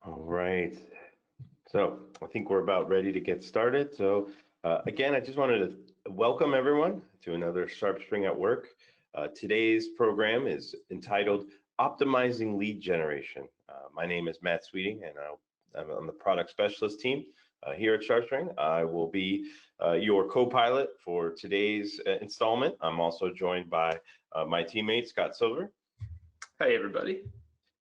All right. So I think we're about ready to get started. So again, I just wanted to welcome everyone to another SharpSpring at Work. Today's program is entitled Optimizing Lead Generation. My name is Matt Sweeting, and I'm on the product specialist team here at SharpSpring. I will be your co-pilot for today's installment. I'm also joined by my teammate, Scott Silver. Hi, everybody.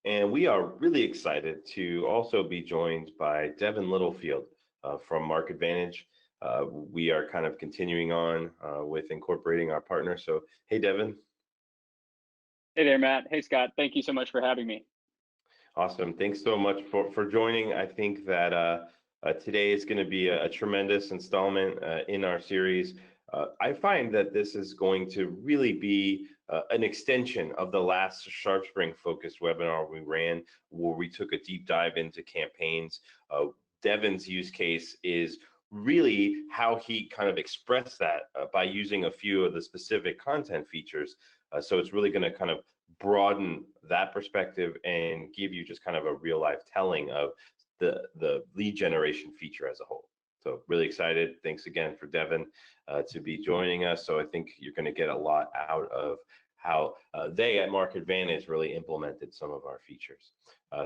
And we are really excited to also be joined by Devin Littlefield from Market Vantage. We are kind of continuing on with incorporating our partner. So, hey, Devin. Hey there, Matt. Hey, Scott. Thank you so much for having me. Awesome. Thanks so much for joining. I think that today is going to be a tremendous installment in our series. I find that this is going to really be an extension of the last SharpSpring focused webinar we ran, where we took a deep dive into campaigns. Devin's use case is really how he kind of expressed that by using a few of the specific content features. So it's really going to kind of broaden that perspective and give you just kind of a real life telling of the lead generation feature as a whole. So really excited. Thanks again for Devin to be joining us. So I think you're going to get a lot out of how they at Market Vantage really implemented some of our features.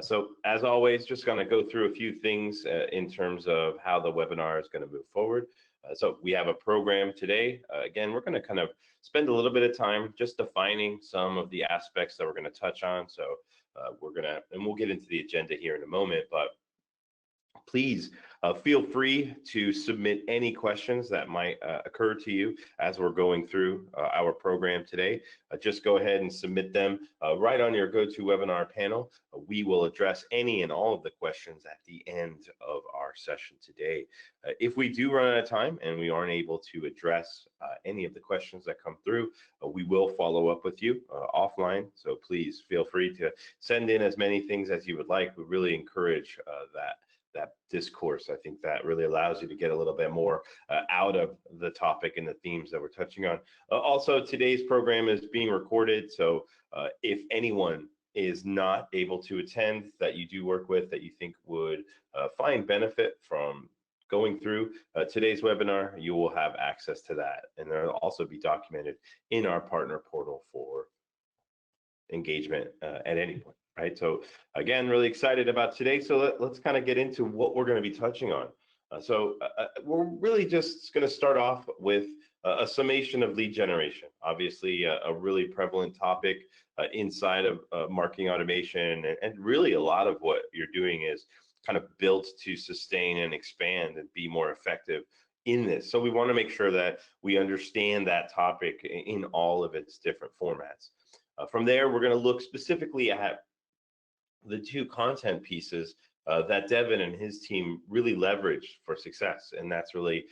So as always, just going to go through a few things in terms of how the webinar is going to move forward. So we have a program today. Again, we're going to kind of spend a little bit of time just defining some of the aspects that we're going to touch on. So and we'll get into the agenda here in a moment, but please feel free to submit any questions that might occur to you as we're going through our program today. Just go ahead and submit them right on your GoToWebinar panel. We will address any and all of the questions at the end of our session today. If we do run out of time and we aren't able to address any of the questions that come through, we will follow up with you offline. So please feel free to send in as many things as you would like. We really encourage that discourse. I think that really allows you to get a little bit more out of the topic and the themes that we're touching on. Also, today's program is being recorded, so if anyone is not able to attend that you do work with that you think would find benefit from going through today's webinar, you will have access to that, and it'll also be documented in our partner portal for engagement at any point. Right, so again, really excited about today. So let's kind of get into what we're going to be touching on. We're really just going to start off with a summation of lead generation. Obviously, a really prevalent topic inside of marketing automation, and really a lot of what you're doing is kind of built to sustain and expand and be more effective in this. So we want to make sure that we understand that topic in all of its different formats. From there, we're going to look specifically at the two content pieces that Devin and his team really leveraged for success, and that's really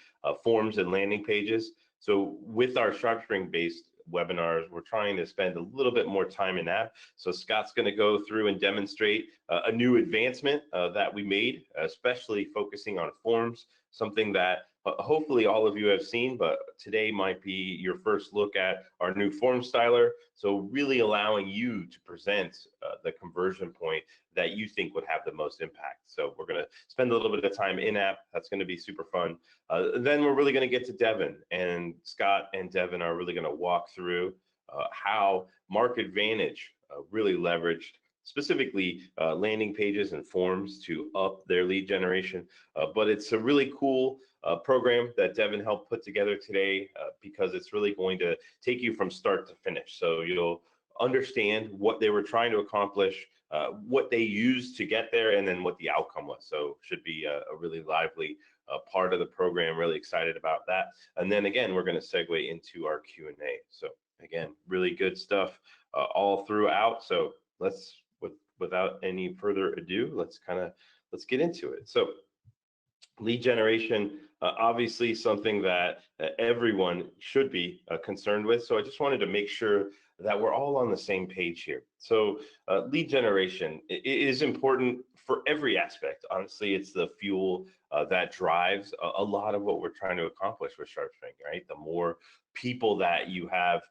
forms and landing pages. So with our SharpSpring-based webinars, we're trying to spend a little bit more time in that. So Scott's going to go through and demonstrate a new advancement that we made, especially focusing on forms, something that hopefully all of you have seen, but today might be your first look at our new form styler. So really allowing you to present the conversion point that you think would have the most impact. So we're going to spend a little bit of time in-app. That's going to be super fun. Then we're really going to get to Devin, and Scott and Devin are really going to walk through how Market Vantage really leveraged specifically landing pages and forms to up their lead generation. But it's a really cool program that Devin helped put together today because it's really going to take you from start to finish. So you'll understand what they were trying to accomplish, what they used to get there, and then what the outcome was. So should be a really lively part of the program. Really excited about that. And then again, we're going to segue into our Q&A. So again, really good stuff all throughout. So without any further ado, let's get into it. So lead generation, obviously something that everyone should be concerned with. So I just wanted to make sure that we're all on the same page here. So lead generation is important for every aspect. Honestly, it's the fuel that drives a lot of what we're trying to accomplish with SharpSpring, right? The more people that you have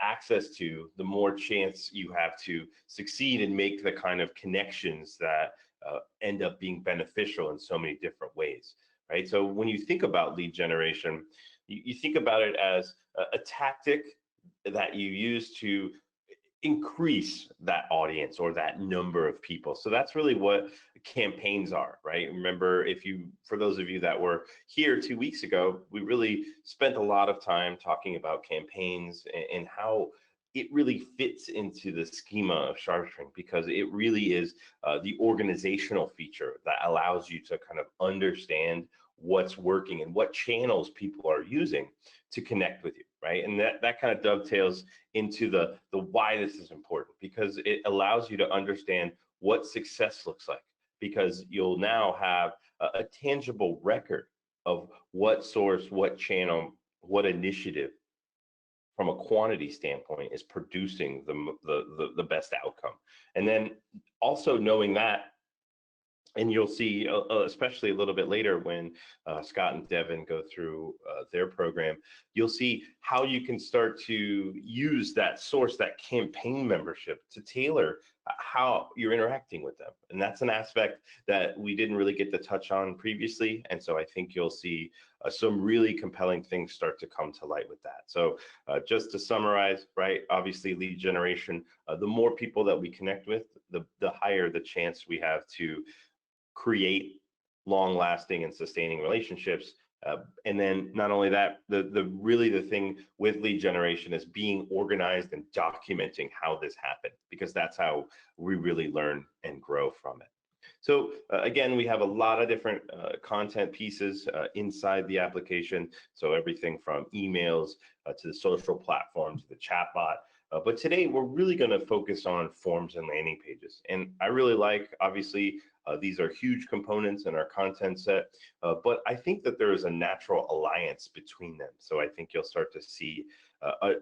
access to, the more chance you have to succeed and make the kind of connections that end up being beneficial in so many different ways, right? So when you think about lead generation, you think about it as a tactic that you use to increase that audience or that number of people. So that's really what campaigns are, right? Remember, for those of you that were here 2 weeks ago, we really spent a lot of time talking about campaigns and how it really fits into the schema of SharpSpring, because it really is the organizational feature that allows you to kind of understand what's working and what channels people are using to connect with you, right? And that kind of dovetails into the why this is important, because it allows you to understand what success looks like, because you'll now have a tangible record of what source, what channel, what initiative from a quantity standpoint is producing the best outcome. And then also knowing that, and you'll see, especially a little bit later when Scott and Devin go through their program, you'll see how you can start to use that source, that campaign membership, to tailor how you're interacting with them. And that's an aspect that we didn't really get to touch on previously. And so I think you'll see some really compelling things start to come to light with that. So just to summarize, right, obviously lead generation, the more people that we connect with, the higher the chance we have to create long-lasting and sustaining relationships. And then not only that, the thing with lead generation is being organized and documenting how this happened, because that's how we really learn and grow from it. So again, we have a lot of different content pieces inside the application. So everything from emails to the social platforms, the chatbot. But today we're really going to focus on forms and landing pages. And I really like, obviously, these are huge components in our content set, but I think that there is a natural alliance between them. So I think you'll start to see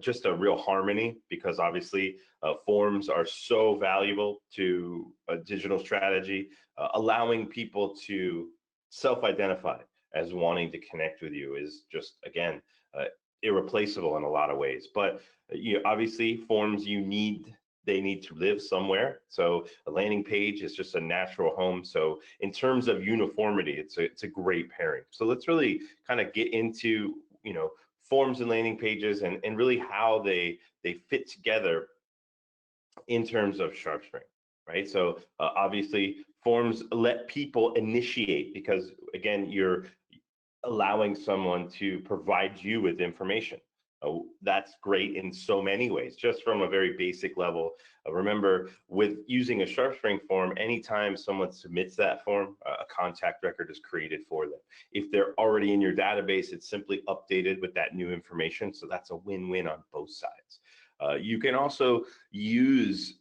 just a real harmony, because obviously forms are so valuable to a digital strategy, allowing people to self-identify as wanting to connect with you is just, again, irreplaceable in a lot of ways. But obviously forms, they need to live somewhere. So a landing page is just a natural home. So in terms of uniformity, it's a great pairing. So let's really kind of get into, forms and landing pages and really how they fit together in terms of SharpSpring, right? So obviously forms let people initiate, because again, you're allowing someone to provide you with information. That's great in so many ways, just from a very basic level. Remember, with using a SharpSpring form, anytime someone submits that form, a contact record is created for them. If they're already in your database, it's simply updated with that new information. So that's a win-win on both sides. You can also use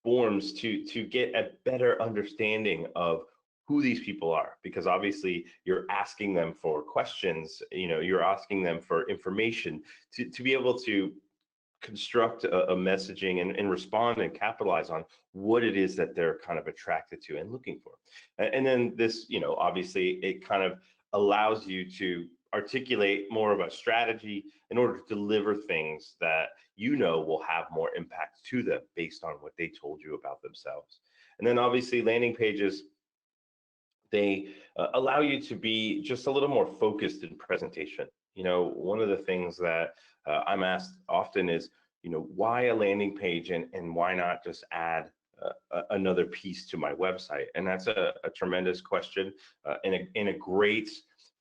forms to get a better understanding of who these people are, because obviously you're asking them for questions, you're asking them for information to be able to construct a messaging and respond and capitalize on what it is that they're kind of attracted to and looking for. And then this, obviously it kind of allows you to articulate more of a strategy in order to deliver things that will have more impact to them based on what they told you about themselves. And then obviously landing pages, they allow you to be just a little more focused in presentation. One of the things that I'm asked often is, why a landing page and why not just add another piece to my website? And that's a tremendous question and a great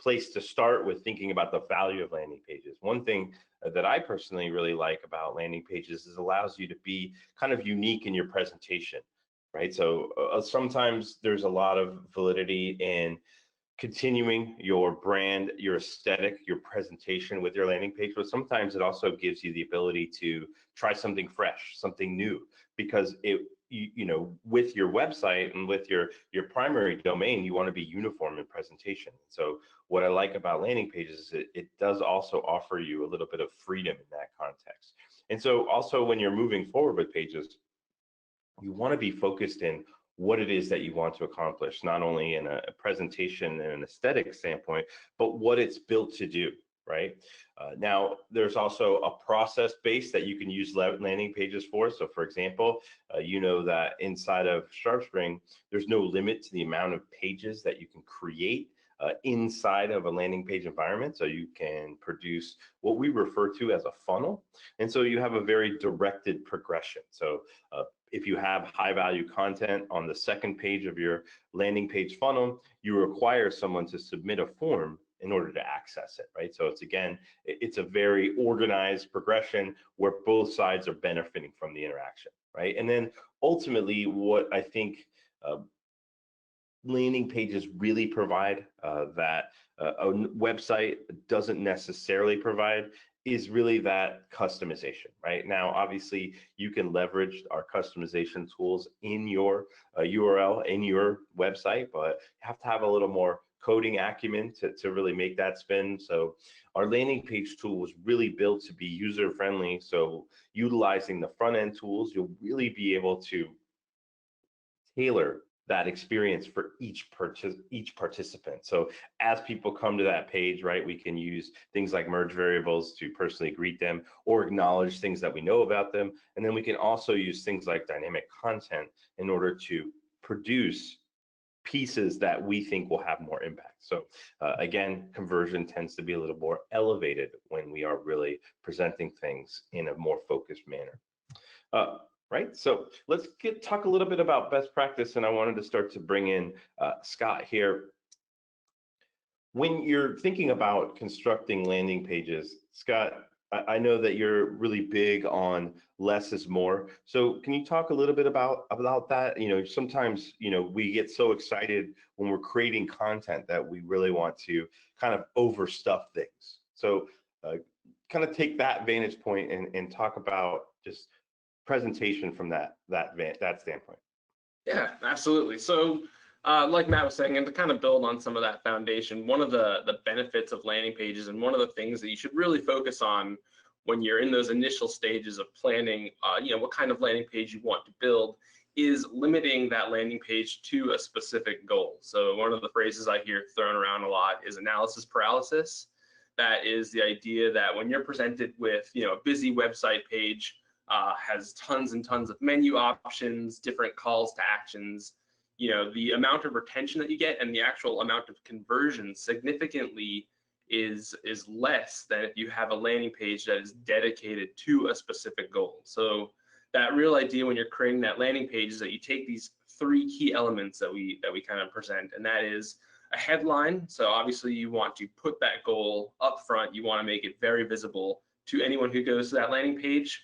place to start with thinking about the value of landing pages. One thing that I personally really like about landing pages is it allows you to be kind of unique in your presentation, right? So sometimes there's a lot of validity in continuing your brand, your aesthetic, your presentation with your landing page, but sometimes it also gives you the ability to try something fresh, something new, because with your website and with your primary domain, you want to be uniform in presentation. So what I like about landing pages is it does also offer you a little bit of freedom in that context. And so also when you're moving forward with pages, you want to be focused in what it is that you want to accomplish, not only in a presentation and an aesthetic standpoint, but what it's built to do, right? Now, there's also a process base that you can use landing pages for. So for example, you know that inside of SharpSpring, there's no limit to the amount of pages that you can create inside of a landing page environment. So you can produce what we refer to as a funnel. And so you have a very directed progression. So if you have high value content on the second page of your landing page funnel, you require someone to submit a form in order to access it, right? So it's a very organized progression where both sides are benefiting from the interaction, right? And then ultimately, what I think landing pages really provide that a website doesn't necessarily provide is really that customization, right? Now, obviously, you can leverage our customization tools in your URL, in your website, but you have to have a little more coding acumen to really make that spin. So our landing page tool was really built to be user-friendly. So utilizing the front-end tools, you'll really be able to tailor that experience for each participant. So as people come to that page, right, we can use things like merge variables to personally greet them or acknowledge things that we know about them. And then we can also use things like dynamic content in order to produce pieces that we think will have more impact. So again, conversion tends to be a little more elevated when we are really presenting things in a more focused manner. Right, so let's talk a little bit about best practice, and I wanted to start to bring in Scott here. When you're thinking about constructing landing pages, Scott, I know that you're really big on less is more. So can you talk a little bit about that? You know, sometimes, you know, we get so excited when we're creating content that we really want to kind of overstuff things. So kind of take that vantage point and talk about just presentation from that standpoint. Yeah, absolutely. So like Matt was saying, and to kind of build on some of that foundation, one of the benefits of landing pages and one of the things that you should really focus on when you're in those initial stages of planning, you know, what kind of landing page you want to build is limiting that landing page to a specific goal. So one of the phrases I hear thrown around a lot is analysis paralysis. That is the idea that when you're presented with, you know, a busy website page, has tons and tons of menu options, different calls to actions, you know, the amount of retention that you get and the actual amount of conversion significantly is less than if you have a landing page that is dedicated to a specific goal. So that real idea when you're creating that landing page is that you take these three key elements that we kind of present, and that is a headline. So obviously you want to put that goal up front. You want to make it very visible to anyone who goes to that landing page.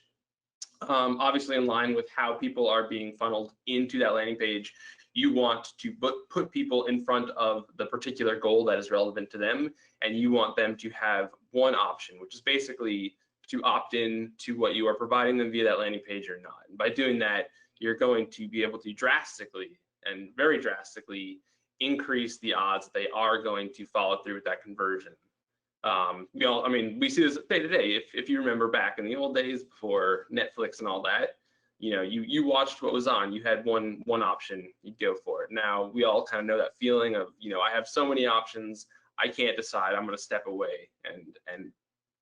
Obviously in line with how people are being funneled into that landing page, you want to put people in front of the particular goal that is relevant to them, and you want them to have one option, which is basically to opt in to what you are providing them via that landing page or not. And by doing that, you're going to be able to drastically and very drastically increase the odds that they are going to follow through with that conversion. We see this day to day. If you remember back in the old days before Netflix and all that, you know, you watched what was on. You had one option, you'd go for it. Now we all kind of know that feeling of, you know, I have so many options, I can't decide. I'm going to step away. And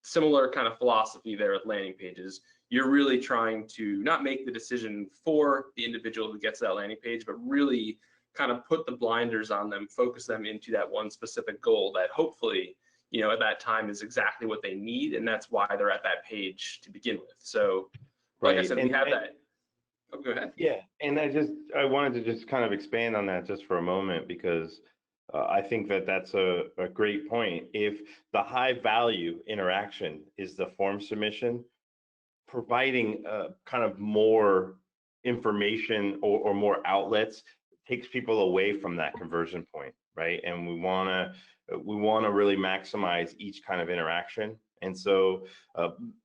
similar kind of philosophy there with landing pages. You're really trying to not make the decision for the individual who gets that landing page, but really kind of put the blinders on them, focus them into that one specific goal that hopefully, you know, at that time is exactly what they need, and that's why they're at that page to begin with. So, like I said, we have that. Oh, go ahead. Yeah, and I wanted to just kind of expand on that just for a moment, because I think that that's a great point. If the high value interaction is the form submission, providing kind of more information or more outlets takes people away from that conversion point, right? And we want to really maximize each kind of interaction. And so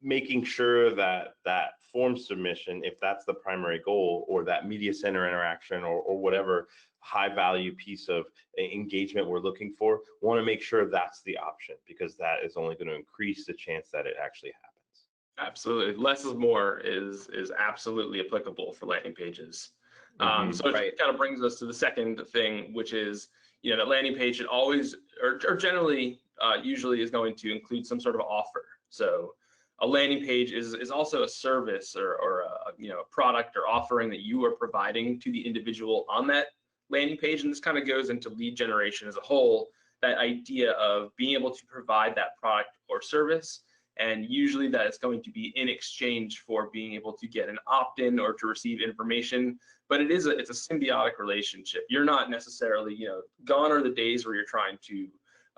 making sure that that form submission, if that's the primary goal, or that media center interaction, or whatever high value piece of engagement we're looking for, want to make sure that's the option, because that is only going to increase the chance that it actually happens. Absolutely. Less is more is absolutely applicable for landing pages. So it kind of brings us to the second thing, which is, you know, that landing page should always, or generally usually is going to include some sort of offer. So a landing page is also a service or a product or offering that you are providing to the individual on that landing page. And this kind of goes into lead generation as a whole, that idea of being able to provide that product or service. And usually that is going to be in exchange for being able to get an opt-in or to receive information. But it's a symbiotic relationship. You're not necessarily, gone are the days where you're trying to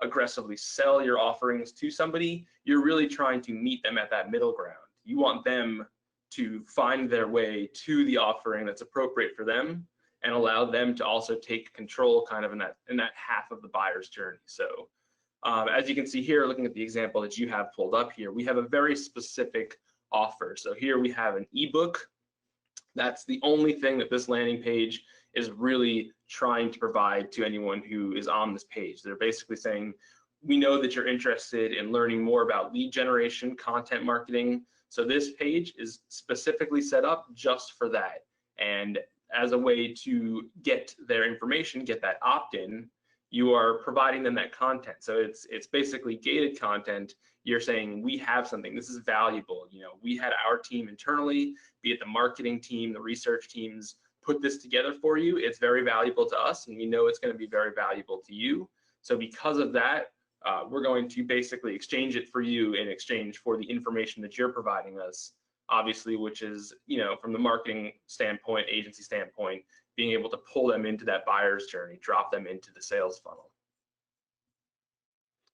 aggressively sell your offerings to somebody. You're really trying to meet them at that middle ground. You want them to find their way to the offering that's appropriate for them and allow them to also take control kind of in that half of the buyer's journey. So as you can see here, looking at the example that you have pulled up here, we have a very specific offer. So here we have an ebook. That's the only thing that this landing page is really trying to provide to anyone who is on this page. They're basically saying, we know that you're interested in learning more about lead generation, content marketing. So this page is specifically set up just for that. And as a way to get their information, get that opt-in, you are providing them that content. So it's basically gated content. You're saying, we have something, this is valuable. We had our team internally, be it the marketing team, the research teams, put this together for you. It's very valuable to us, and we know it's going to be very valuable to you. So because of that, we're going to basically exchange it for you in exchange for the information that you're providing us, obviously, which is, from the marketing standpoint, agency standpoint, being able to pull them into that buyer's journey, drop them into the sales funnel.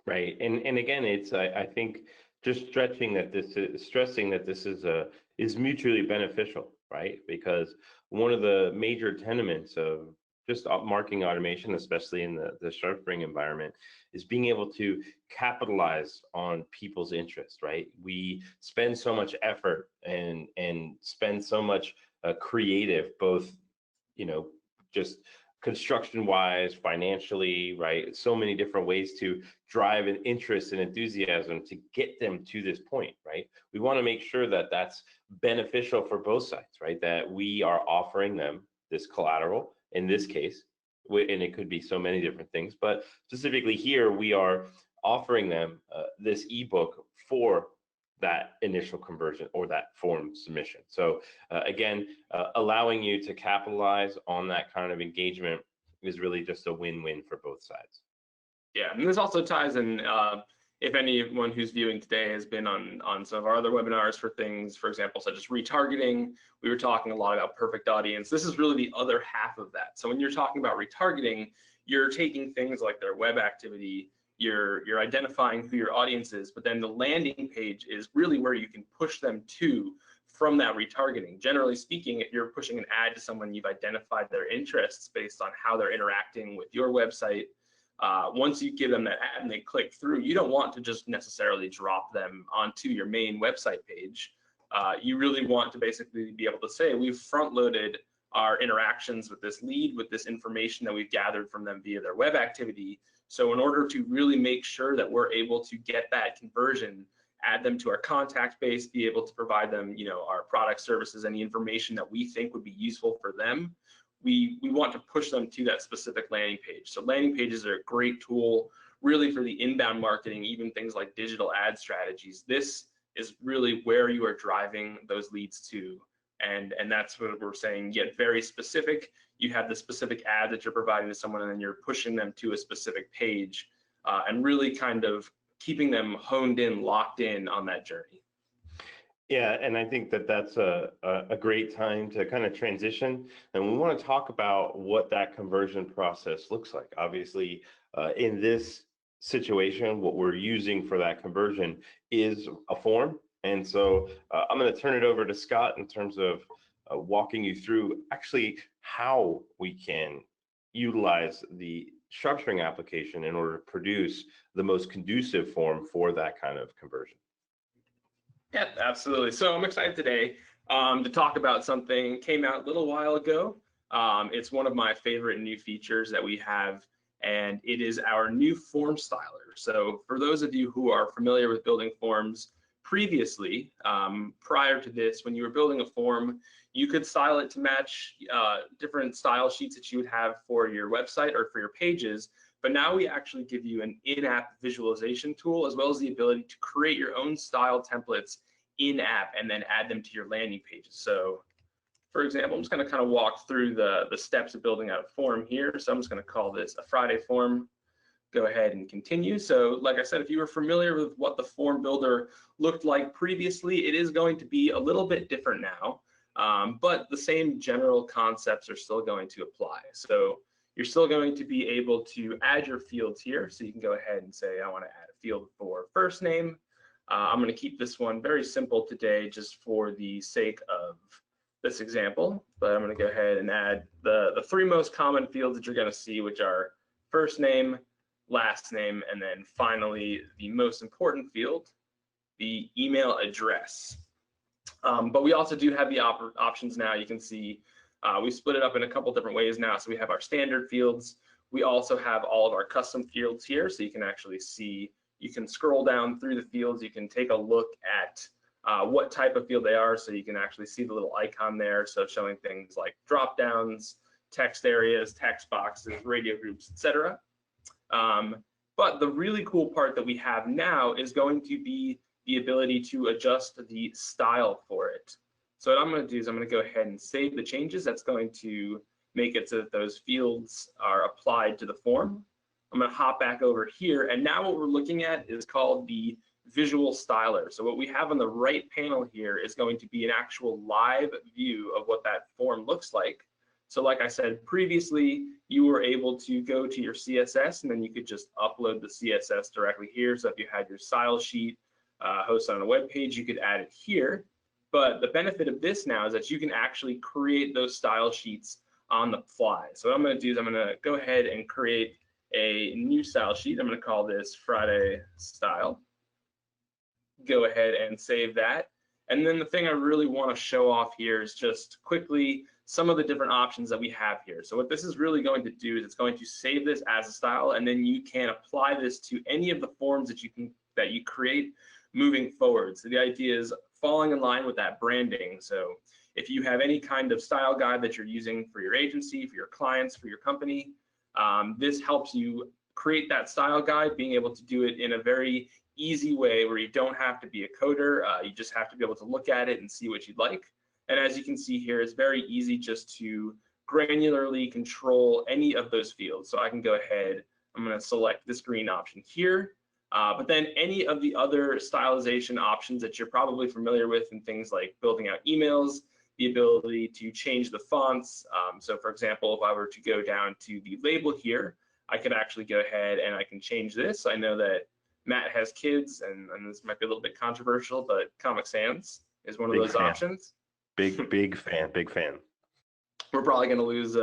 Right, and again, it's I think just stressing that this is mutually beneficial, right? Because one of the major tenements of just marketing automation, especially in the SharpSpring environment, is being able to capitalize on people's interest, right? We spend so much effort and spend so much creative, both, just construction-wise, financially, right? So many different ways to drive an interest and enthusiasm to get them to this point, right? We want to make sure that that's beneficial for both sides, right? That we are offering them this collateral, in this case, and it could be so many different things, but specifically here, we are offering them this ebook for that initial conversion or that form submission. So again, allowing you to capitalize on that kind of engagement is really just a win-win for both sides. Yeah, and this also ties in, if anyone who's viewing today has been on some of our other webinars for things, for example, such as retargeting, we were talking a lot about perfect audience. This is really the other half of that. So when you're talking about retargeting, you're taking things like their web activity, you're identifying who your audience is, but then the landing page is really where you can push them to from that retargeting. Generally speaking, if you're pushing an ad to someone, you've identified their interests based on how they're interacting with your website. Once you give them that ad and they click through, you don't want to just necessarily drop them onto your main website page. You really want to basically be able to say, we've front-loaded our interactions with this lead, with this information that we've gathered from them via their web activity. So in order to really make sure that we're able to get that conversion, add them to our contact base, be able to provide them, our product, services, any information that we think would be useful for them, we want to push them to that specific landing page. So landing pages are a great tool really for the inbound marketing, even things like digital ad strategies. This is really where you are driving those leads to. And that's what we're saying, get very specific. You have the specific ad that you're providing to someone, and then you're pushing them to a specific page and really kind of keeping them honed in, locked in on that journey. Yeah, and I think that that's a great time to kind of transition. And we want to talk about what that conversion process looks like. Obviously, in this situation, what we're using for that conversion is a form. And so I'm going to turn it over to Scott in terms of walking you through actually how we can utilize the SharpSpring application in order to produce the most conducive form for that kind of conversion. Yeah, absolutely. So I'm excited today to talk about something came out a little while ago. It's one of my favorite new features that we have, and it is our new form styler. So for those of you who are familiar with building forms previously, prior to this, when you were building a form, you could style it to match different style sheets that you would have for your website or for your pages. but now we actually give you an in-app visualization tool, as well as the ability to create your own style templates in-app and then add them to your landing pages. So for example, I'm just going to kind of walk through the steps of building out a form here. So I'm just going to call this a Friday form. Go ahead and continue. So like I said, if you were familiar with what the form builder looked like previously, it is going to be a little bit different now, but the same general concepts are still going to apply. So you're still going to be able to add your fields here. So you can go ahead and say, I want to add a field for first name. I'm going to keep this one very simple today just for the sake of this example, but I'm going to go ahead and add the three most common fields that you're going to see, which are first name, last name, and then finally the most important field, the email address. But we also do have the options now. You can see we split it up in a couple different ways now. So we have our standard fields. We also have all of our custom fields here, so you can actually see, you can scroll down through the fields. You can take a look at what type of field they are, so you can actually see the little icon there, so showing things like drop downs, text areas, text boxes, radio groups, etc. But the really cool part that we have now is going to be the ability to adjust the style for it. So what I'm going to do is I'm going to go ahead and save the changes. That's going to make it so that those fields are applied to the form. I'm going to hop back over here, and now what we're looking at is called the visual styler. So what we have on the right panel here is going to be an actual live view of what that form looks like. So like I said previously, you were able to go to your CSS and then you could just upload the CSS directly here. So if you had your style sheet hosted on a web page, you could add it here. But the benefit of this now is that you can actually create those style sheets on the fly. So what I'm going to do is I'm going to go ahead and create a new style sheet. I'm going to call this Friday style. Go ahead and save that. And then the thing I really want to show off here is just quickly some of the different options that we have here. So what this is really going to do is it's going to save this as a style, and then you can apply this to any of the forms that you create moving forward. So the idea is falling in line with that branding. So if you have any kind of style guide that you're using for your agency, for your clients, for your company, this helps you create that style guide, being able to do it in a very easy way where you don't have to be a coder. You just have to be able to look at it and see what you'd like. And as you can see here, it's very easy just to granularly control any of those fields. So I can go ahead, I'm going to select this green option here, but then any of the other stylization options that you're probably familiar with in things like building out emails, the ability to change the fonts. So for example, if I were to go down to the label here, I could actually go ahead and I can change this. I know that Matt has kids, and this might be a little bit controversial, but Comic Sans is one of those options. Big fan. We're probably going to lose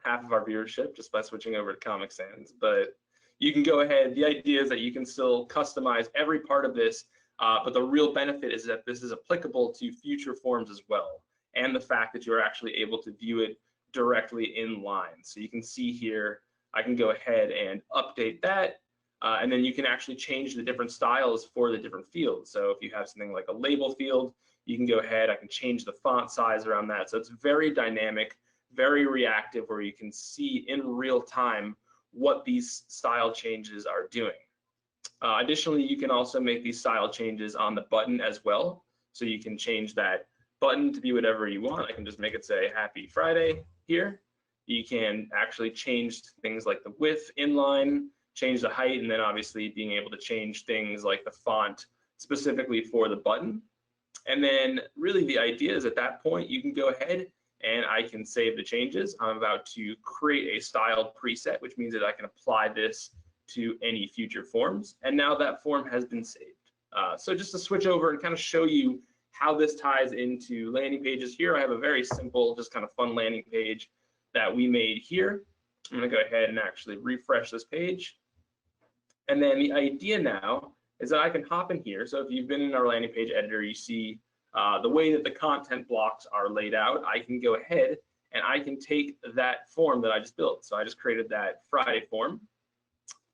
half of our viewership just by switching over to Comic Sans, but you can go ahead. The idea is that you can still customize every part of this, but the real benefit is that this is applicable to future forms as well, and the fact that you're actually able to view it directly in line. So you can see here, I can go ahead and update that. And then you can actually change the different styles for the different fields. So if you have something like a label field, you can go ahead, I can change the font size around that. So it's very dynamic, very reactive, where you can see in real time what these style changes are doing. Additionally, you can also make these style changes on the button as well. So you can change that button to be whatever you want. I can just make it say Happy Friday here. You can actually change things like the width, inline, change the height, and then obviously being able to change things like the font specifically for the button. And then really the idea is at that point, you can go ahead and I can save the changes. I'm about to create a styled preset, which means that I can apply this to any future forms. And now that form has been saved. So just to switch over and kind of show you how this ties into landing pages here, I have a very simple, just kind of fun landing page that we made here. I'm going to go ahead and actually refresh this page. And then the idea now is that I can hop in here. So if you've been in our landing page editor, you see the way that the content blocks are laid out. I can go ahead and I can take that form that I just built. So I just created that Friday form.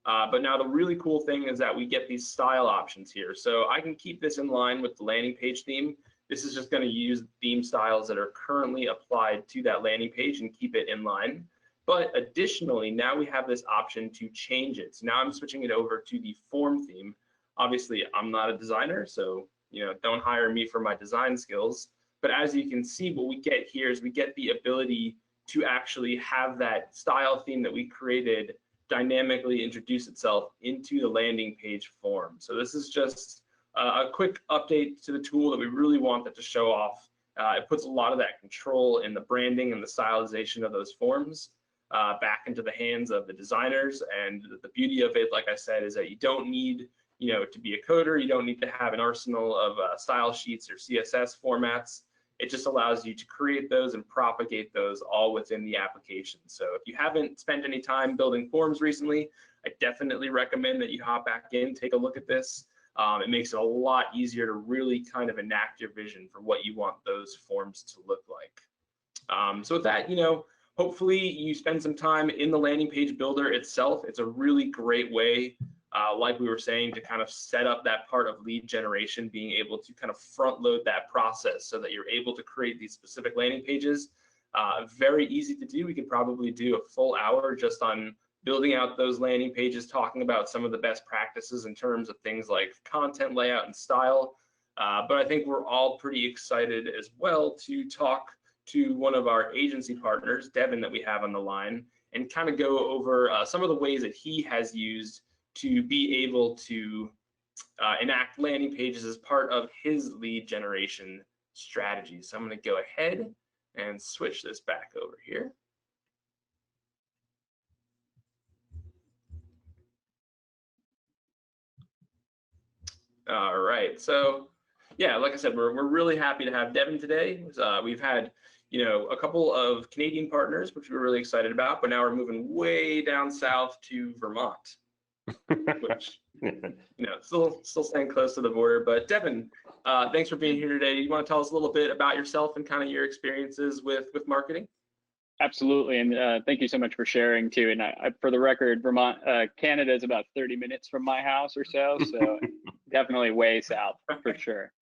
But now the really cool thing is that we get these style options here. So I can keep this in line with the landing page theme. This is just going to use theme styles that are currently applied to that landing page and keep it in line. But additionally, now we have this option to change it. So now I'm switching it over to the form theme. Obviously, I'm not a designer, so don't hire me for my design skills. But as you can see, what we get here is we get the ability to actually have that style theme that we created dynamically introduce itself into the landing page form. So this is just a quick update to the tool that we really want that to show off. It puts a lot of that control in the branding and the stylization of those forms back into the hands of the designers. And the beauty of it, like I said, is that you don't need to be a coder. You don't need to have an arsenal of style sheets or CSS formats. It just allows you to create those and propagate those all within the application. So if you haven't spent any time building forms recently, I definitely recommend that you hop back in, take a look at this. It makes it a lot easier to really kind of enact your vision for what you want those forms to look like. So with that, hopefully you spend some time in the landing page builder itself. It's a really great way, like we were saying, to kind of set up that part of lead generation, being able to kind of front load that process so that you're able to create these specific landing pages. Very easy to do. We could probably do a full hour just on building out those landing pages, talking about some of the best practices in terms of things like content layout and style. But I think we're all pretty excited as well to talk to one of our agency partners, Devin, that we have on the line, and kind of go over some of the ways that he has used to be able to enact landing pages as part of his lead generation strategy. So I'm going to go ahead and switch this back over here. All right, so yeah, like I said, we're really happy to have Devin today. We've had a couple of Canadian partners, which we're really excited about, but now we're moving way down south to Vermont, which still staying close to the border. But Devin, thanks for being here today. You want to tell us a little bit about yourself and kind of your experiences with marketing? Absolutely, and thank you so much for sharing too. And for the record, Vermont, Canada is about 30 minutes from my house or so definitely way south for sure.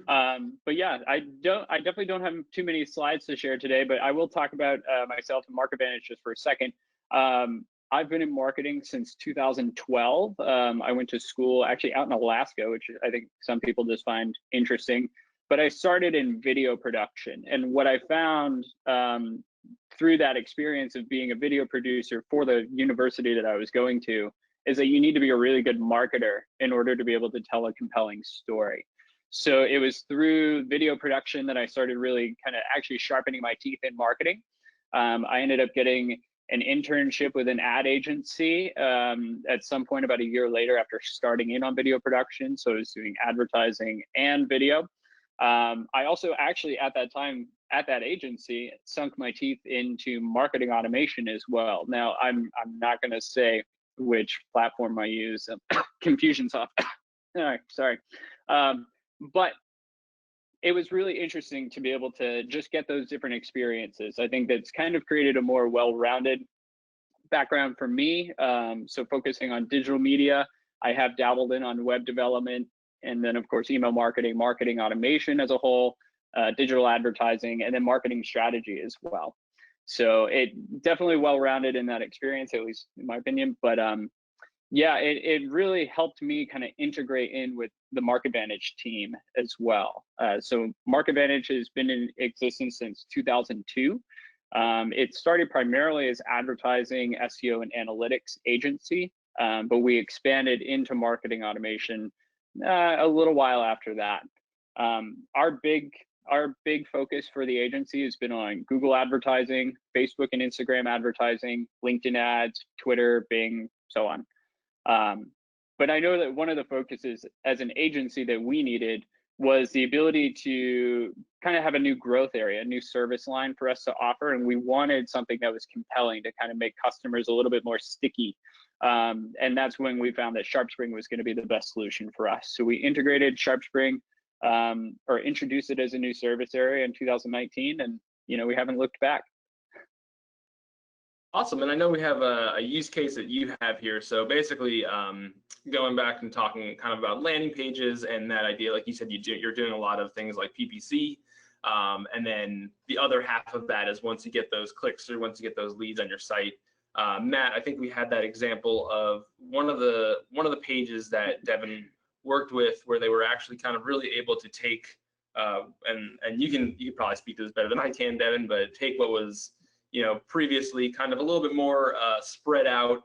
But yeah, I definitely don't have too many slides to share today, but I will talk about myself and Market Vantage just for a second. I've been in marketing since 2012. I went to school actually out in Alaska, which I think some people just find interesting. But I started in video production, and what I found through that experience of being a video producer for the university that I was going to is that you need to be a really good marketer in order to be able to tell a compelling story. So it was through video production that I started really kind of actually sharpening my teeth in marketing. I ended up getting an internship with an ad agency at some point about a year later after starting in on video production. So I was doing advertising and video. I also actually at that time at that agency sunk my teeth into marketing automation as well. Now I'm not going to say which platform I use, Confusionsoft. Sorry. But it was really interesting to be able to just get those different experiences. I think that's kind of created a more well-rounded background for me. So focusing on digital media, I have dabbled in on web development, and then of course email marketing, marketing automation as a whole, digital advertising, and then marketing strategy as well. So it definitely well-rounded in that experience, at least in my opinion. But yeah, it really helped me kind of integrate in with the Market Vantage team as well. So Market Vantage has been in existence since 2002. It started primarily as advertising, SEO, and analytics agency, but we expanded into marketing automation a little while after that. Our big focus for the agency has been on Google advertising, Facebook and Instagram advertising, LinkedIn ads, Twitter, Bing, so on. But I know that one of the focuses as an agency that we needed was the ability to kind of have a new growth area, a new service line for us to offer. And we wanted something that was compelling to kind of make customers a little bit more sticky. And that's when we found that SharpSpring was going to be the best solution for us. So we integrated SharpSpring or introduced it as a new service area in 2019. And, we haven't looked back. Awesome, and I know we have a use case that you have here. So basically, going back and talking kind of about landing pages and that idea, like you said, you're doing a lot of things like PPC. And then the other half of that is once you get those clicks or once you get those leads on your site. Matt, I think we had that example of one of the pages that Devin worked with where they were actually kind of really able to take and you can probably speak to this better than I can, Devin, but take what was previously kind of a little bit more spread out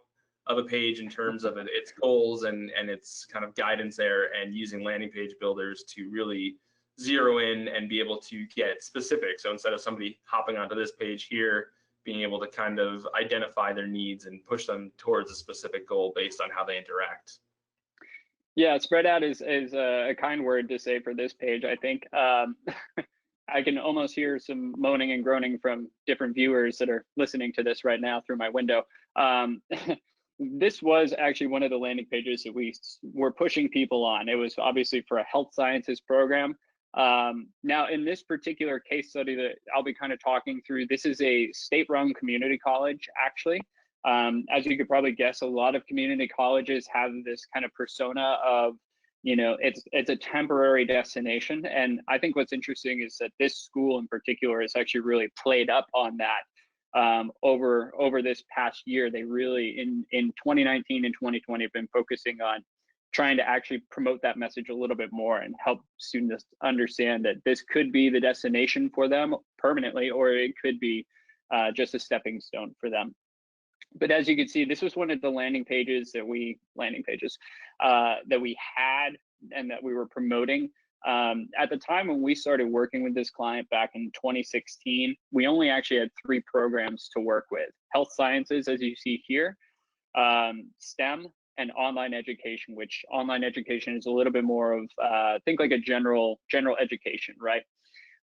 of a page in terms of its goals and its kind of guidance there, and using landing page builders to really zero in and be able to get specific. So instead of somebody hopping onto this page here, being able to kind of identify their needs and push them towards a specific goal based on how they interact. Yeah, spread out is a kind word to say for this page, I think. I can almost hear some moaning and groaning from different viewers that are listening to this right now through my window. This was actually one of the landing pages that we were pushing people on. It was obviously for a health sciences program. Now, in this particular case study that I'll be kind of talking through, this is a state-run community college, actually. As you could probably guess, a lot of community colleges have this kind of persona of, it's a temporary destination. And I think what's interesting is that this school in particular has actually really played up on that over this past year. They really, in 2019 and 2020, have been focusing on trying to actually promote that message a little bit more and help students understand that this could be the destination for them permanently, or it could be just a stepping stone for them. But as you can see, this was one of the landing pages that we had and that we were promoting. At the time when we started working with this client back in 2016, we only actually had 3 programs to work with: health sciences, as you see here, STEM, and online education, which online education is a little bit more of, think like a general education, right?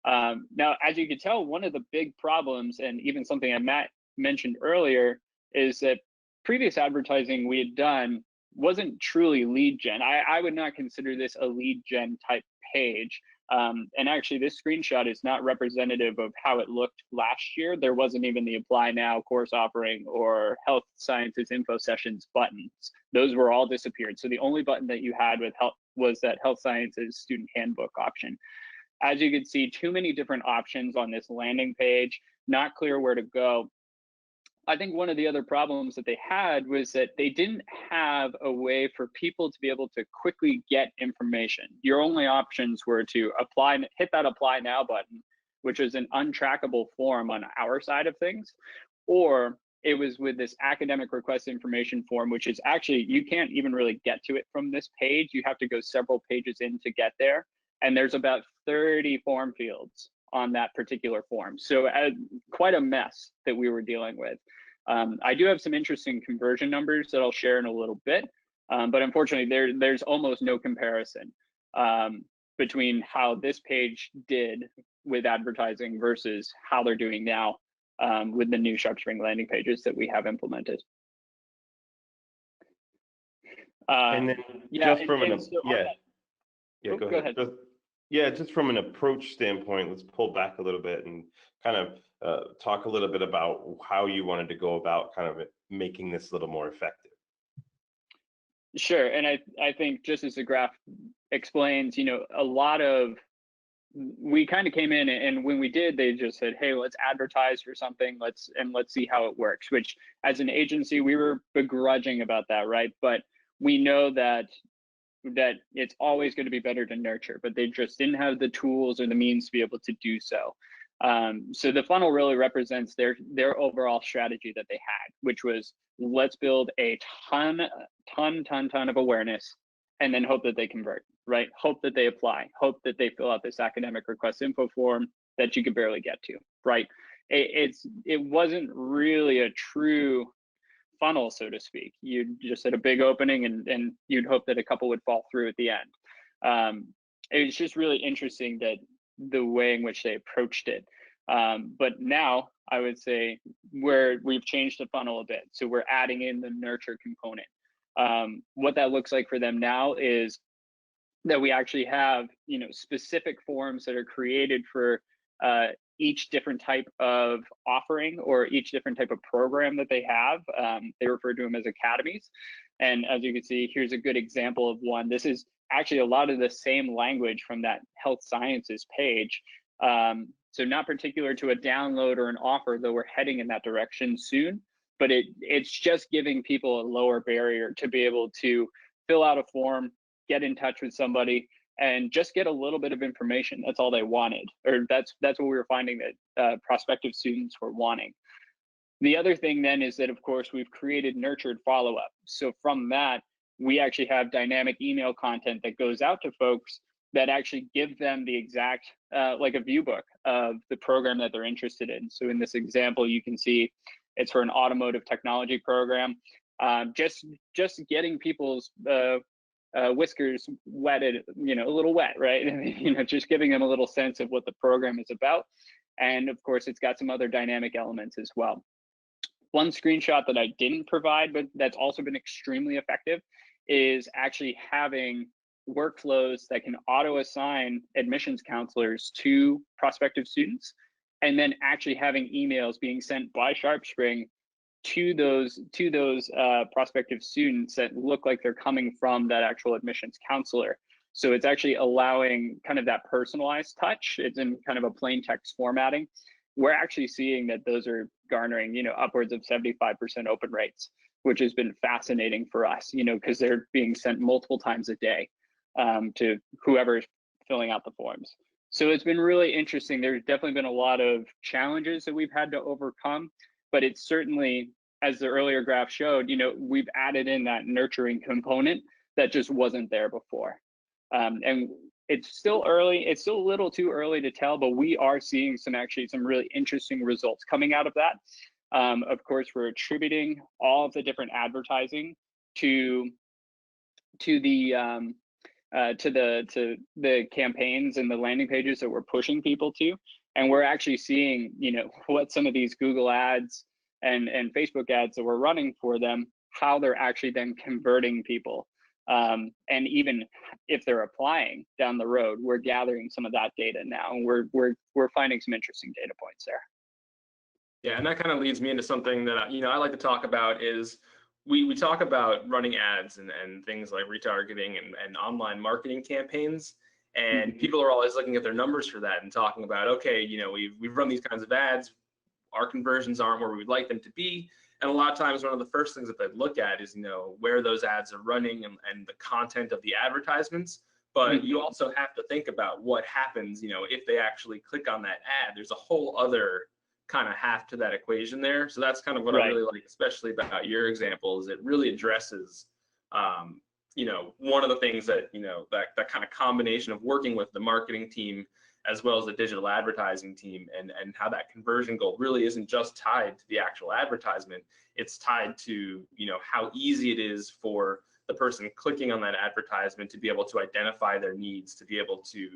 Now, as you can tell, one of the big problems, and even something that Matt mentioned earlier, is that previous advertising we had done wasn't truly lead gen. I would not consider this a lead gen type page. And actually, this screenshot is not representative of how it looked last year. There wasn't even the apply now course offering or health sciences info sessions buttons. Those were all disappeared. So the only button that you had with health was that health sciences student handbook option. As you can see, too many different options on this landing page, not clear where to go. I think one of the other problems that they had was that they didn't have a way for people to be able to quickly get information. Your only options were to hit that apply now button, which is an untrackable form on our side of things, or it was with this academic request information form, which is actually, you can't even really get to it from this page. You have to go several pages in to get there. And there's about 30 form fields on that particular form. So quite a mess that we were dealing with. I do have some interesting conversion numbers that I'll share in a little bit, but unfortunately there's almost no comparison between how this page did with advertising versus how they're doing now with the new SharpSpring landing pages that we have implemented. And then just from go ahead. Just from an approach standpoint, let's pull back a little bit and kind of talk a little bit about how you wanted to go about kind of making this a little more effective. Sure, and I think just as the graph explains, we kind of came in, and when we did, they just said, hey, let's advertise for something, let's see how it works, which as an agency, we were begrudging about that, right? But we know that it's always going to be better to nurture, but they just didn't have the tools or the means to be able to do so. So the funnel really represents their overall strategy that they had, which was, let's build a ton of awareness and then hope that they convert, right? Hope that they apply, hope that they fill out this academic request info form that you could barely get to, right? It wasn't really a true funnel, so to speak. You just had a big opening and you'd hope that a couple would fall through at the end. It's just really interesting that the way in which they approached it. But now I would say we've changed the funnel a bit. So we're adding in the nurture component. What that looks like for them now is that we actually have, specific forms that are created for each different type of offering or each different type of program that they have. They refer to them as academies. And as you can see, here's a good example of one. This is actually a lot of the same language from that health sciences page, So not particular to a download or an offer, though we're heading in that direction soon, but it's just giving people a lower barrier to be able to fill out a form, get in touch with somebody, and just get a little bit of information. That's all they wanted, or that's what we were finding that prospective students were wanting. The other thing then is that, of course, we've created nurtured follow-up. So from that, we actually have dynamic email content that goes out to folks that actually give them the exact, like a view book of the program that they're interested in. So in this example, you can see it's for an automotive technology program. Just getting people's whiskers wetted, a little wet, right? Just giving them a little sense of what the program is about. And of course, it's got some other dynamic elements as well. One screenshot that I didn't provide, but that's also been extremely effective, is actually having workflows that can auto-assign admissions counselors to prospective students, and then actually having emails being sent by SharpSpring to those prospective students that look like they're coming from that actual admissions counselor. So it's actually allowing kind of that personalized touch. It's in kind of a plain text formatting. We're actually seeing that those are garnering, upwards of 75% open rates, which has been fascinating for us, because they're being sent multiple times a day to whoever's filling out the forms. So it's been really interesting. There's definitely been a lot of challenges that we've had to overcome, but it's certainly, as the earlier graph showed, we've added in that nurturing component that just wasn't there before. And it's still early. It's still a little too early to tell, but we are seeing some really interesting results coming out of that. Of course, we're attributing all of the different advertising to the campaigns and the landing pages that we're pushing people to, and we're actually seeing what some of these Google ads and Facebook ads that we're running for them, how they're actually then converting people. And even if they're applying down the road, we're gathering some of that data now, and we're finding some interesting data points there. Yeah, and that kind of leads me into something that I like to talk about is we talk about running ads and things like retargeting and online marketing campaigns, and people are always looking at their numbers for that and talking about, okay, we've run these kinds of ads, our conversions aren't where we'd like them to be. And a lot of times, one of the first things that they look at is, where those ads are running and the content of the advertisements. But you also have to think about what happens, if they actually click on that ad. There's a whole other kind of half to that equation there. So that's kind of what I really like, especially about your example, is it really addresses, one of the things that, that kind of combination of working with the marketing team as well as the digital advertising team, and how that conversion goal really isn't just tied to the actual advertisement. It's tied to, how easy it is for the person clicking on that advertisement to be able to identify their needs, to be able to,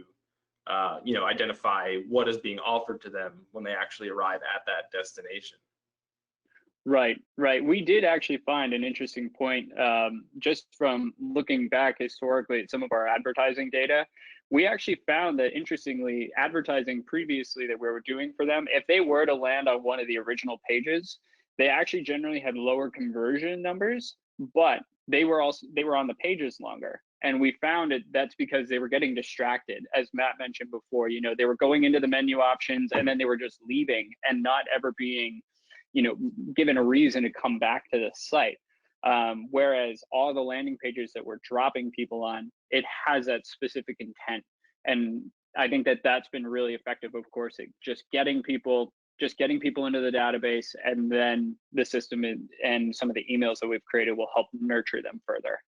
identify what is being offered to them when they actually arrive at that destination. Right. We did actually find an interesting point, just from looking back historically at some of our advertising data. We actually found that, interestingly, advertising previously that we were doing for them, if they were to land on one of the original pages, they actually generally had lower conversion numbers, but they were on the pages longer. And we found that's because they were getting distracted, as Matt mentioned before. They were going into the menu options and then they were just leaving and not ever being, given a reason to come back to the site. Whereas all the landing pages that we're dropping people on, it has that specific intent. And I think that that's been really effective, of course, at just getting people into the database, and then the system and some of the emails that we've created will help nurture them further.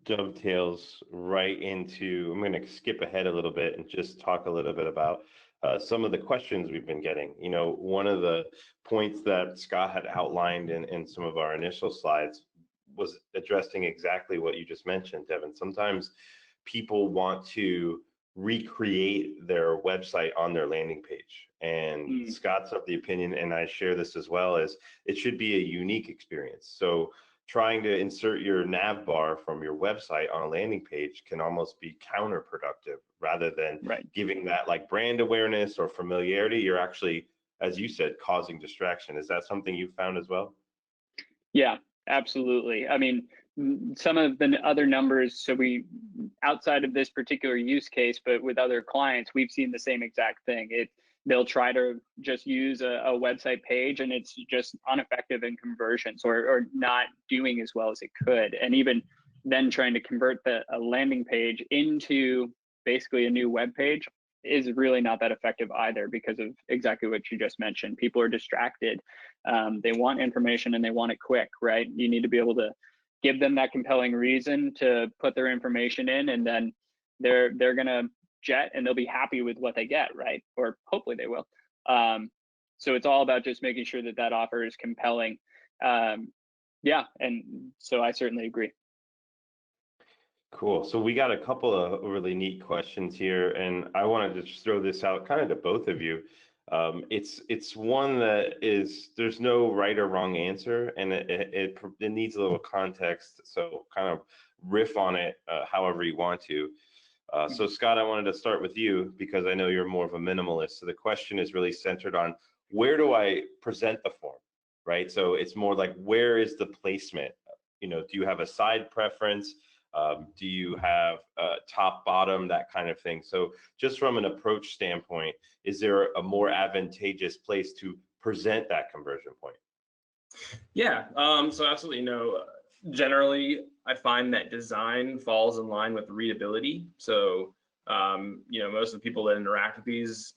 Dovetails right into, I'm going to skip ahead a little bit and just talk a little bit about some of the questions we've been getting. One of the points that Scott had outlined in some of our initial slides was addressing exactly what you just mentioned, Devin. Sometimes people want to recreate their website on their landing page. And Scott's of the opinion, and I share this as well, is it should be a unique experience. So trying to insert your nav bar from your website on a landing page can almost be counterproductive. Rather than giving that like brand awareness or familiarity, you're actually, as you said, causing distraction. Is that something you found as well? Yeah, absolutely. I mean, some of the other numbers, so we, outside of this particular use case, but with other clients, we've seen the same exact thing. They'll try to just use a website page and it's just ineffective in conversions, or not doing as well as it could. And even then trying to convert a landing page into basically a new web page is really not that effective either, because of exactly what you just mentioned. People are distracted. They want information and they want it quick, right? You need to be able to give them that compelling reason to put their information in, and then they're gonna jet and they'll be happy with what they get, right? Or hopefully they will. So it's all about just making sure that that offer is compelling. Yeah, and so I certainly agree. Cool. So we got a couple of really neat questions here, and I wanted to just throw this out kind of to both of you. It's one that there's no right or wrong answer, and it needs a little context. So kind of riff on it however you want to. So Scott, I wanted to start with you because I know you're more of a minimalist. So the question is really centered on, where do I present the form, right? So it's more like, where is the placement? Do you have a side preference? Do you have top, bottom, that kind of thing? So just from an approach standpoint, is there a more advantageous place to present that conversion point? Yeah, so absolutely no. Generally, I find that design falls in line with readability. So, most of the people that interact with these,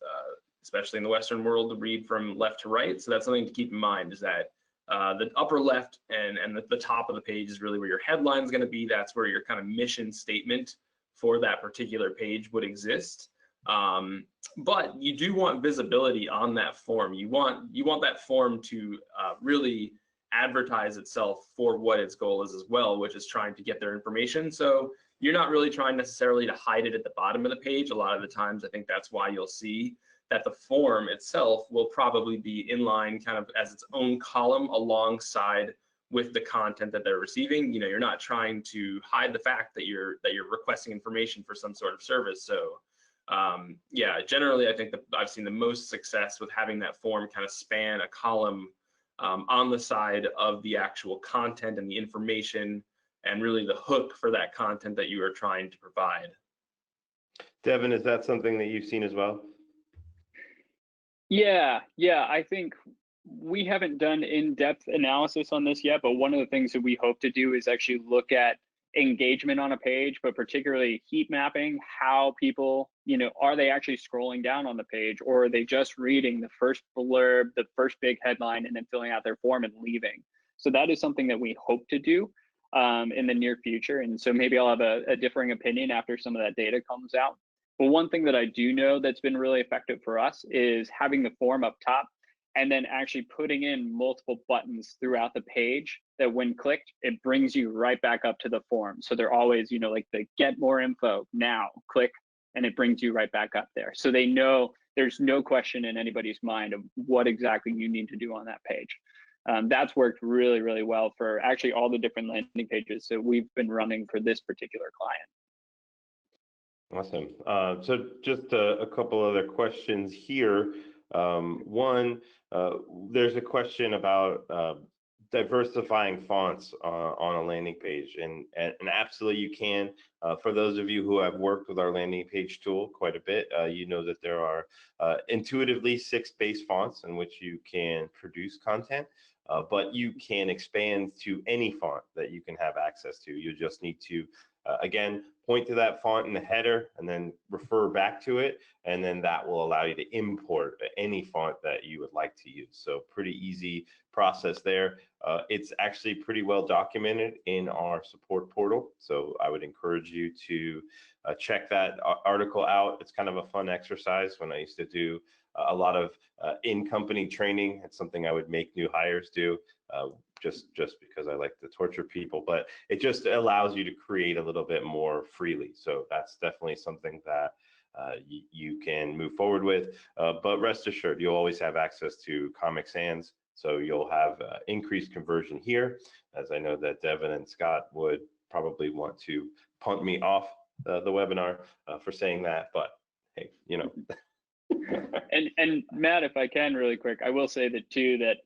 especially in the Western world, read from left to right. So that's something to keep in mind, is that the upper left and the top of the page is really where your headline is going to be. That's where your kind of mission statement for that particular page would exist. But you do want visibility on that form. You want that form to really advertise itself for what its goal is as well, which is trying to get their information. So you're not really trying necessarily to hide it at the bottom of the page. A lot of the times, I think that's why you'll see that the form itself will probably be in line kind of as its own column alongside with the content that they're receiving. You're not trying to hide the fact that you're requesting information for some sort of service. So yeah, generally, I think that I've seen the most success with having that form kind of span a column on the side of the actual content and the information, and really the hook for that content that you are trying to provide. Devin, is that something that you've seen as well? Yeah, I think we haven't done in-depth analysis on this yet, but one of the things that we hope to do is actually look at engagement on a page, but particularly heat mapping, how people, are they actually scrolling down on the page, or are they just reading the first blurb, the first big headline, and then filling out their form and leaving? So that is something that we hope to do in the near future. And so maybe I'll have a differing opinion after some of that data comes out. But one thing that I do know that's been really effective for us is having the form up top and then actually putting in multiple buttons throughout the page that when clicked, it brings you right back up to the form. So they're always, like the get more info now, click, and it brings you right back up there. So they know there's no question in anybody's mind of what exactly you need to do on that page. That's worked really, really well for actually all the different landing pages that we've been running for this particular client. Awesome. So just a couple other questions here. One, there's a question about diversifying fonts on a landing page, and absolutely you can. For those of you who have worked with our landing page tool quite a bit, you know that there are intuitively 6 base fonts in which you can produce content, but you can expand to any font that you can have access to. You just need to again, point to that font in the header and then refer back to it, and then that will allow you to import any font that you would like to use. So pretty easy process there. It's actually pretty well documented in our support portal, so I would encourage you to check that article out. It's kind of a fun exercise. When I used to do a lot of in-company training, it's something I would make new hires do. Just because I like to torture people, but it just allows you to create a little bit more freely. So that's definitely something that you can move forward with. But rest assured, you'll always have access to Comic Sans, so you'll have increased conversion here, as I know that Devin and Scott would probably want to punt me off the webinar for saying that, but hey, and Matt, if I can really quick, I will say that too, that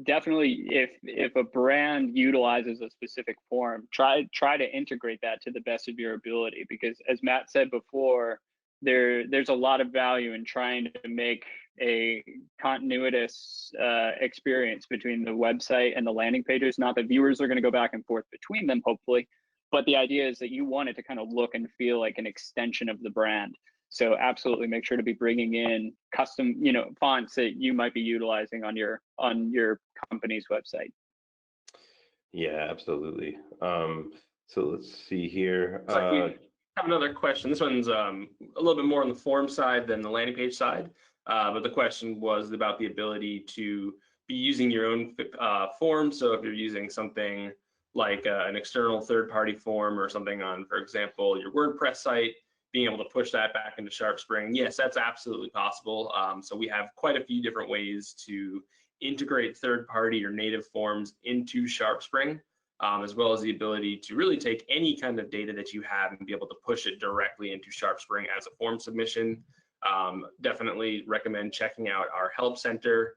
definitely, if a brand utilizes a specific form, try to integrate that to the best of your ability, because as Matt said before, there's a lot of value in trying to make a continuous experience between the website and the landing pages. Not that viewers are going to go back and forth between them, hopefully, but the idea is that you want it to kind of look and feel like an extension of the brand. So absolutely make sure to be bringing in custom, fonts that you might be utilizing on your company's website. Yeah, absolutely. So let's see here. Looks like we have another question. This one's a little bit more on the form side than the landing page side, but the question was about the ability to be using your own form. So if you're using something like an external third-party form or something on, for example, your WordPress site, being able to push that back into SharpSpring, yes, that's absolutely possible. So we have quite a few different ways to integrate third-party or native forms into SharpSpring, as well as the ability to really take any kind of data that you have and be able to push it directly into SharpSpring as a form submission. Definitely recommend checking out our Help Center.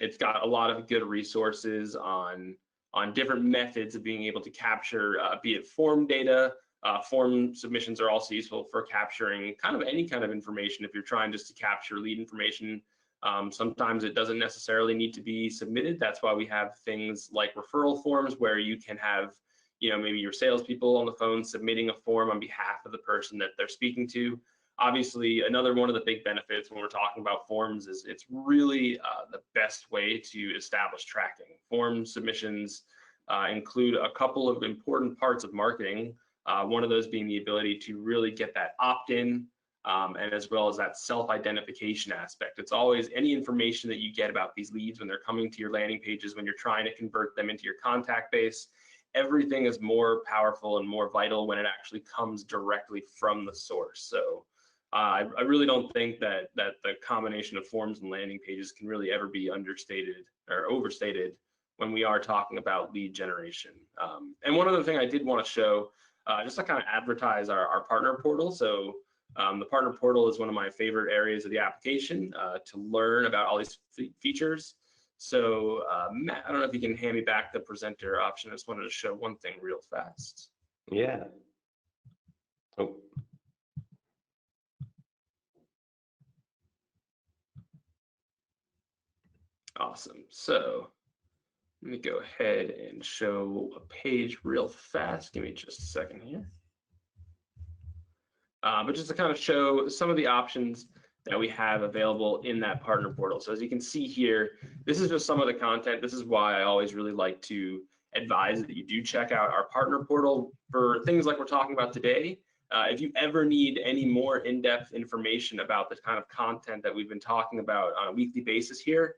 It's got a lot of good resources on different methods of being able to capture, be it form data. Form submissions are also useful for capturing kind of any kind of information. If you're trying just to capture lead information, sometimes it doesn't necessarily need to be submitted. That's why we have things like referral forms, where you can have, maybe your salespeople on the phone submitting a form on behalf of the person that they're speaking to. Obviously, another one of the big benefits when we're talking about forms is it's really the best way to establish tracking. Form submissions include a couple of important parts of marketing. One of those being the ability to really get that opt-in, and as well as that self-identification aspect. It's always any information that you get about these leads when they're coming to your landing pages, when you're trying to convert them into your contact base. Everything is more powerful and more vital when it actually comes directly from the source. So I really don't think that the combination of forms and landing pages can really ever be understated or overstated when we are talking about lead generation. And one other thing I did want to show, just to kind of advertise our partner portal. So the partner portal is one of my favorite areas of the application to learn about all these features. So Matt, I don't know if you can hand me back the presenter option. I just wanted to show one thing real fast. Yeah. Oh. Awesome. So let me go ahead and show a page real fast. Give me just a second here. But just to kind of show some of the options that we have available in that partner portal. So as you can see here, this is just some of the content. This is why I always really like to advise that you do check out our partner portal for things like we're talking about today. If you ever need any more in-depth information about the kind of content that we've been talking about on a weekly basis here,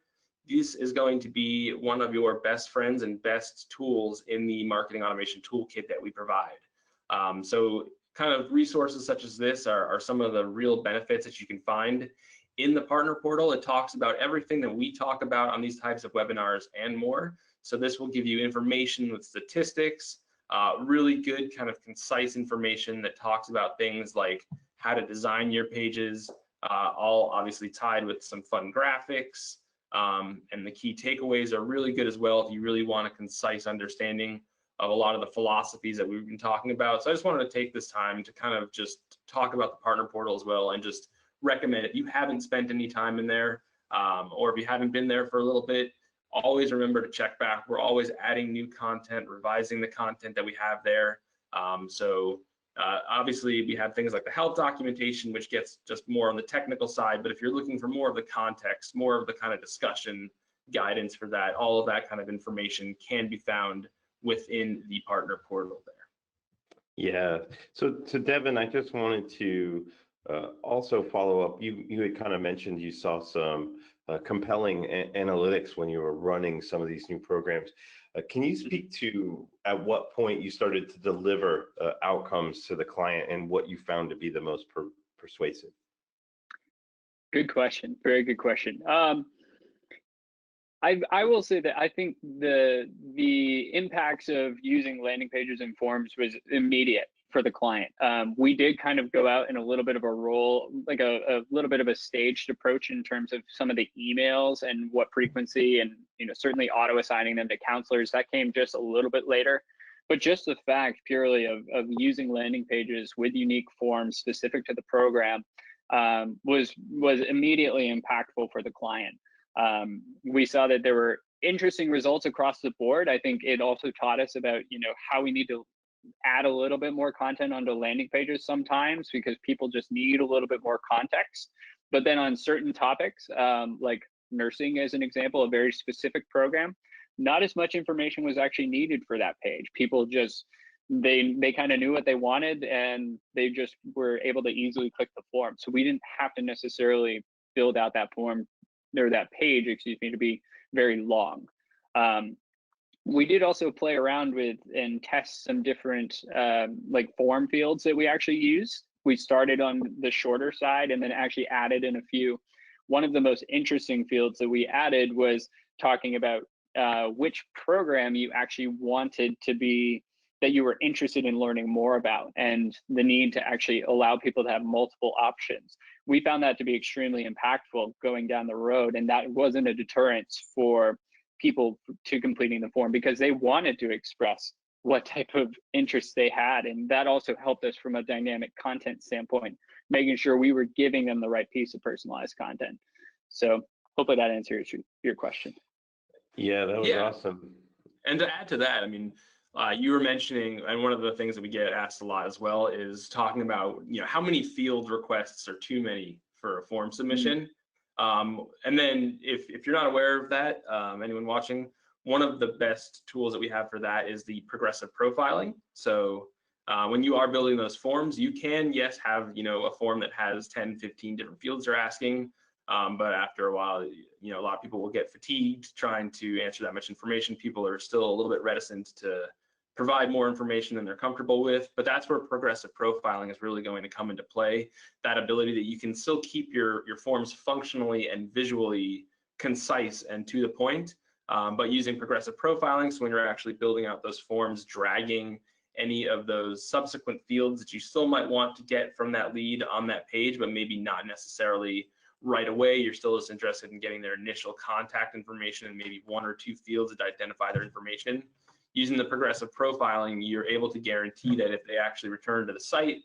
this is going to be one of your best friends and best tools in the marketing automation toolkit that we provide. So kind of resources such as this are some of the real benefits that you can find in the partner portal. It talks about everything that we talk about on these types of webinars and more. So this will give you information with statistics, really good kind of concise information that talks about things like how to design your pages, all obviously tied with some fun graphics. And the key takeaways are really good as well if you really want a concise understanding of a lot of the philosophies that we've been talking about. So I just wanted to take this time to kind of just talk about the partner portal as well, and just recommend, if you haven't spent any time in there, or if you haven't been there for a little bit, always remember to check back. We're always adding new content, revising the content that we have there. Obviously we have things like the help documentation, which gets just more on the technical side, but if you're looking for more of the context, more of the kind of discussion guidance for that, all of that kind of information can be found within the partner portal there. Yeah. So Devin, I just wanted to also follow up. You had kind of mentioned you saw some compelling analytics when you were running some of these new programs. Can you speak to at what point you started to deliver outcomes to the client and what you found to be the most persuasive? Good question. Very good question. I will say that I think the impacts of using landing pages and forms was immediate for the client. We did kind of go out in a little bit of a role, like a little bit of a staged approach in terms of some of the emails and what frequency, and certainly auto assigning them to counselors. That came just a little bit later. But just the fact purely of using landing pages with unique forms specific to the program was immediately impactful for the client. We saw that there were interesting results across the board. I think it also taught us about how we need to add a little bit more content onto landing pages sometimes, because people just need a little bit more context. But then on certain topics, like nursing as an example, a very specific program, not as much information was actually needed for that page. People just, they kind of knew what they wanted, and they just were able to easily click the form. So we didn't have to necessarily build out that form, or that page, excuse me, to be very long. We did also play around with and test some different like form fields that we actually use. We started on the shorter side and then actually added in a few. One of the most interesting fields that we added was talking about which program you actually wanted to be, that you were interested in learning more about, and the need to actually allow people to have multiple options. We found that to be extremely impactful going down the road, and that wasn't a deterrent for people to completing the form, because they wanted to express what type of interest they had. And that also helped us from a dynamic content standpoint, making sure we were giving them the right piece of personalized content. So hopefully that answers your question. Yeah, that was awesome. And to add to that, I mean, you were mentioning, and one of the things that we get asked a lot as well is talking about, how many field requests are too many for a form submission. And then if you're not aware of that, anyone watching, one of the best tools that we have for that is the progressive profiling. So when you are building those forms, you can, yes, have, a form that has 10, 15 different fields they're asking. But after a while, a lot of people will get fatigued trying to answer that much information. People are still a little bit reticent to provide more information than they're comfortable with, but that's where progressive profiling is really going to come into play. That ability that you can still keep your forms functionally and visually concise and to the point, but using progressive profiling, so when you're actually building out those forms, dragging any of those subsequent fields that you still might want to get from that lead on that page, but maybe not necessarily right away. You're still just interested in getting their initial contact information and maybe one or two fields that identify their information. Using the progressive profiling, you're able to guarantee that if they actually return to the site,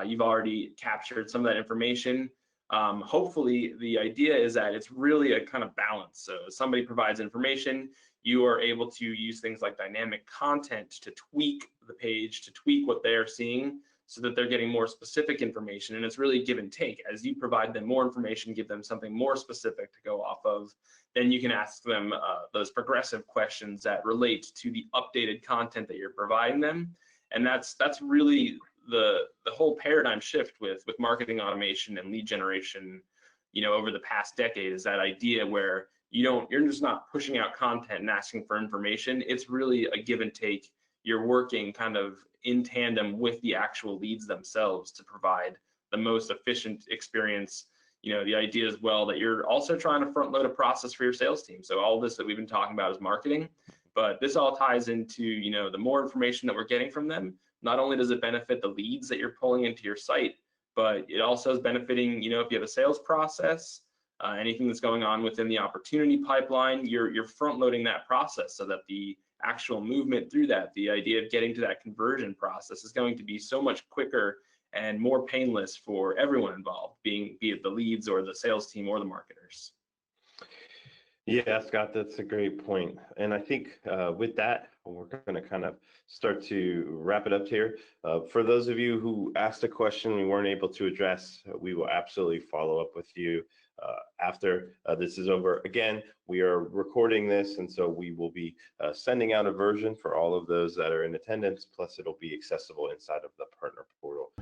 you've already captured some of that information. Hopefully, the idea is that it's really a kind of balance. So somebody provides information, you are able to use things like dynamic content to tweak the page, to tweak what they're seeing, so that they're getting more specific information. And it's really give and take. As you provide them more information, give them something more specific to go off of, then you can ask them those progressive questions that relate to the updated content that you're providing them. And that's really the whole paradigm shift with marketing automation and lead generation, over the past decade, is that idea where you're just not pushing out content and asking for information. It's really a give and take. You're working kind of in tandem with the actual leads themselves to provide the most efficient experience. The idea as well that you're also trying to front load a process for your sales team. So all this that we've been talking about is marketing, but this all ties into, the more information that we're getting from them. Not only does it benefit the leads that you're pulling into your site, but it also is benefiting, if you have a sales process, anything that's going on within the opportunity pipeline, you're front loading that process so that the actual movement through that, the idea of getting to that conversion process, is going to be so much quicker and more painless for everyone involved, be it the leads or the sales team or the marketers. Yeah, Scott, that's a great point. And I think with that, we're going to kind of start to wrap it up here. For those of you who asked a question we weren't able to address, we will absolutely follow up with you after this is over. Again, we are recording this, and so we will be sending out a version for all of those that are in attendance, plus it'll be accessible inside of the partner portal.